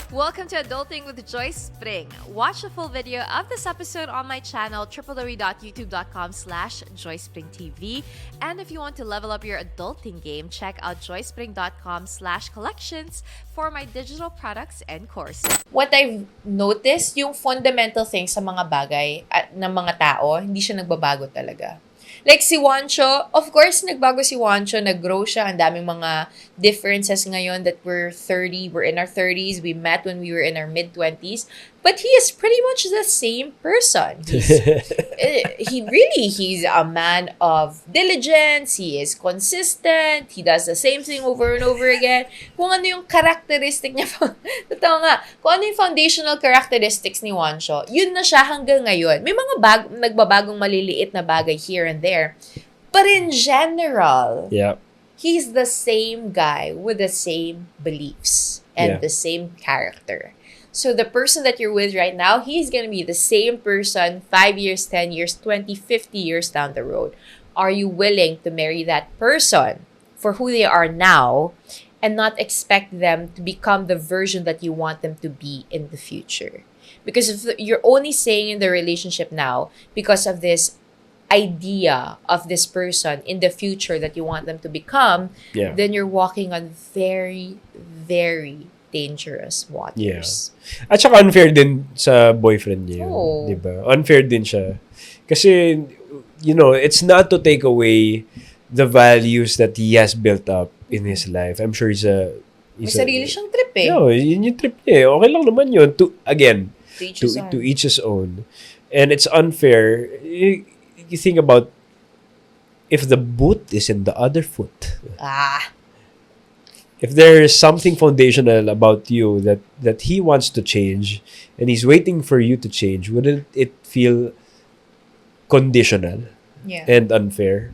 Welcome to Adulting with Joyce Pring. Watch the full video of this episode on my channel, www.youtube.com/JoycePringTV. And if you want to level up your adulting game, check out joycepring.com/collections for my digital products and courses. What I've noticed, yung fundamental things sa mga bagay at ng mga tao, hindi siya nagbabago talaga. Like si Juancho, of course, nagbago si Juancho, nag-grow siya, ang daming mga differences ngayon that we're in our 30s, we met when we were in our mid-20s, but he is pretty much the same person. He's a man of diligence, he is consistent, he does the same thing over and over again. Kung ano yung characteristic niya, totoo nga, kung ano yung foundational characteristics ni Juancho, yun na siya hanggang ngayon. May mga nagbabagong maliliit na bagay here and there. But in general, he's the same guy with the same beliefs and the same character. So the person that you're with right now, he's going to be the same person 5 years, 10 years, 20, 50 years down the road. Are you willing to marry that person for who they are now and not expect them to become the version that you want them to be in the future? Because if you're only staying in the relationship now because of this idea of this person in the future that you want them to become, then you're walking on very, very dangerous waters. At saka unfair din sa boyfriend niya yun, diba? Unfair din siya. Kasi, you know, it's not to take away the values that he has built up in his life. I'm sure may sarili siyang trip eh. No, yun yung trip niya eh. Okay lang naman yun. To each his own. And it's unfair. You think about if the boot is in the other foot. If there is something foundational about you that he wants to change and he's waiting for you to change, wouldn't it feel conditional and unfair?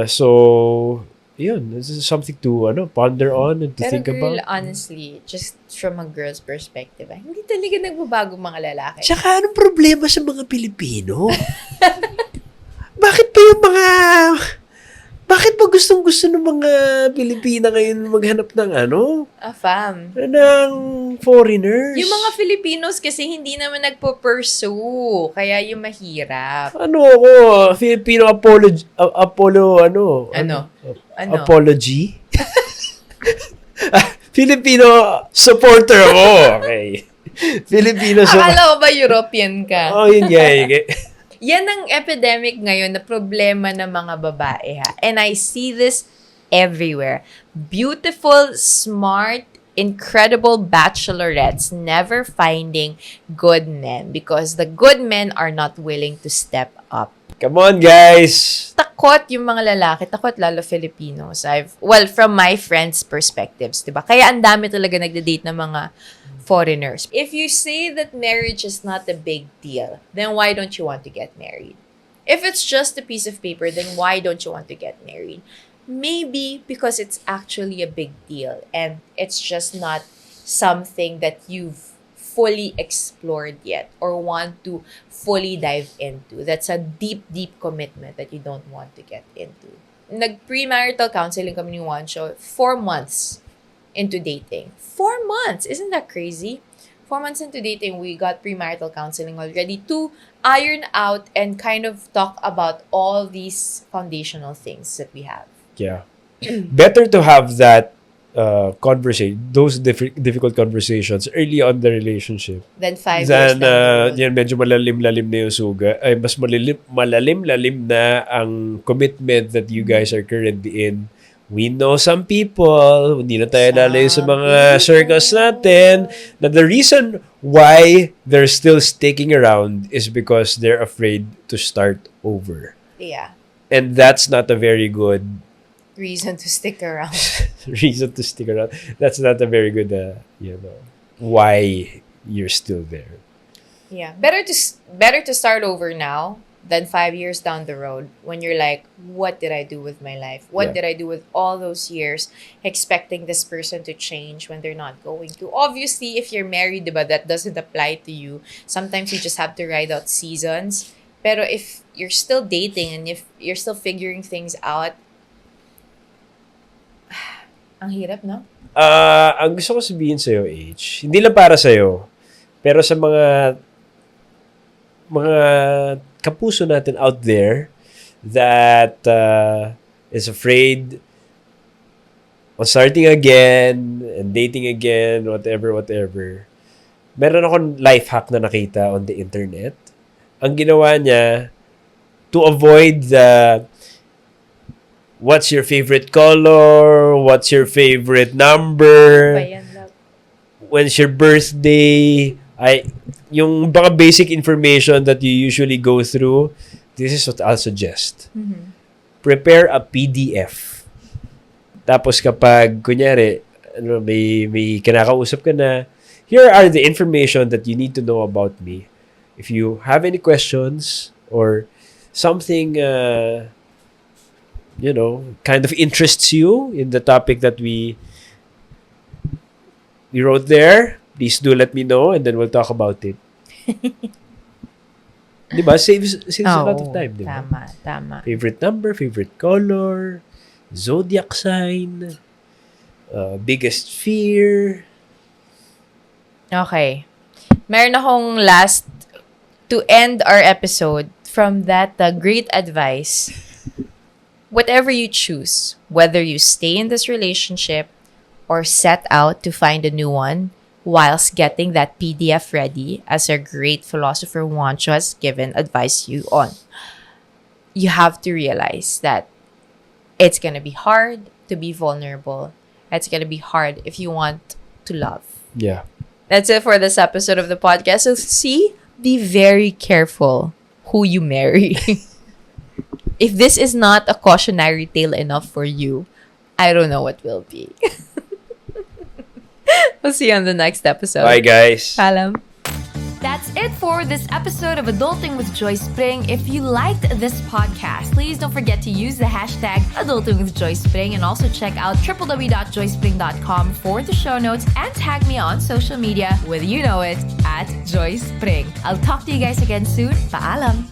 So, yun, this is something to ponder on and to think about. Honestly, just from a girl's perspective, hindi talaga nagbabago mga lalaki. Tsaka anong problema sa mga Pilipino? Bakit ba gustong-gusto ng mga Pilipina ngayon maghanap ng ng foreigners? Yung mga Filipinos kasi hindi naman nagpo-pursue, kaya yung mahirap. Filipino apology? Filipino supporter ako. Okay. Filipino supporter. Akala ko ba European ka? Yun nga. Yan ang epidemic ngayon na problema ng mga babae ha. And I see this everywhere. Beautiful, smart, incredible bachelorettes never finding good men because the good men are not willing to step up. Come on, guys! Takot yung mga lalaki. Takot lalo Filipinos. From my friends' perspectives, diba? Kaya ang dami talaga nagde-date ng mga foreigners. If you say that marriage is not a big deal, then why don't you want to get married? If it's just a piece of paper, then why don't you want to get married? Maybe because it's actually a big deal and it's just not something that you've fully explored yet or want to fully dive into. That's a deep, deep commitment that you don't want to get into. Nag-premarital counseling kami ni Juancho 4 months into dating. 4 months! Isn't that crazy? 4 months into dating, we got premarital counseling already to iron out and kind of talk about all these foundational things that we have. Yeah. Better to have that those difficult conversations early on the relationship. Then 5 years down the road. Yan, medyo malalim-lalim na yung suga. Ay, mas malalim-lalim na ang commitment that you guys are currently in. We know some people, hindi na tayo lalayo sa mga circles natin, na the reason why they're still sticking around is because they're afraid to start over. Yeah. And that's not a very good reason to stick around. That's not a very good, why you're still there. Yeah. Better to start over now than 5 years down the road when you're like, what did I do with my life? What did I do with all those years expecting this person to change when they're not going to? Obviously, if you're married, diba, that doesn't apply to you. Sometimes you just have to ride out seasons. Pero if you're still dating and if you're still figuring things out, ang hirap, no? Ang gusto ko sabihin sa'yo, H, hindi lang para sa'yo, pero sa mga kapuso natin out there that is afraid on starting again and dating again, whatever. Meron akong life hack na nakita on the internet. Ang ginawa niya, to avoid the what's your favorite color, what's your favorite number, when's your birthday, yung baka basic information that you usually go through, this is what I'll suggest. Prepare a PDF. Tapos kapag, kunyari, may kinakausap ka na, here are the information that you need to know about me. If you have any questions or something, kind of interests you in the topic that we wrote there, please do let me know and then we'll talk about it. Diba? Saves a lot of time, diba? Tama. Favorite number, favorite color, zodiac sign, biggest fear. Okay. Meron akong last to end our episode from that great advice. Whatever you choose, whether you stay in this relationship or set out to find a new one whilst getting that PDF ready, as our great philosopher Juancho has given advice you on, you have to realize that it's going to be hard to be vulnerable. It's going to be hard if you want to love. Yeah. That's it for this episode of the podcast. So be very careful who you marry. If this is not a cautionary tale enough for you, I don't know what will be. We'll see you on the next episode. Bye, guys. Paalam. That's it for this episode of Adulting with Joyce Pring. If you liked this podcast, please don't forget to use the hashtag Adulting with Joyce Pring and also check out www.joycepring.com for the show notes and tag me on social media with at Joyce Pring. I'll talk to you guys again soon. Paalam!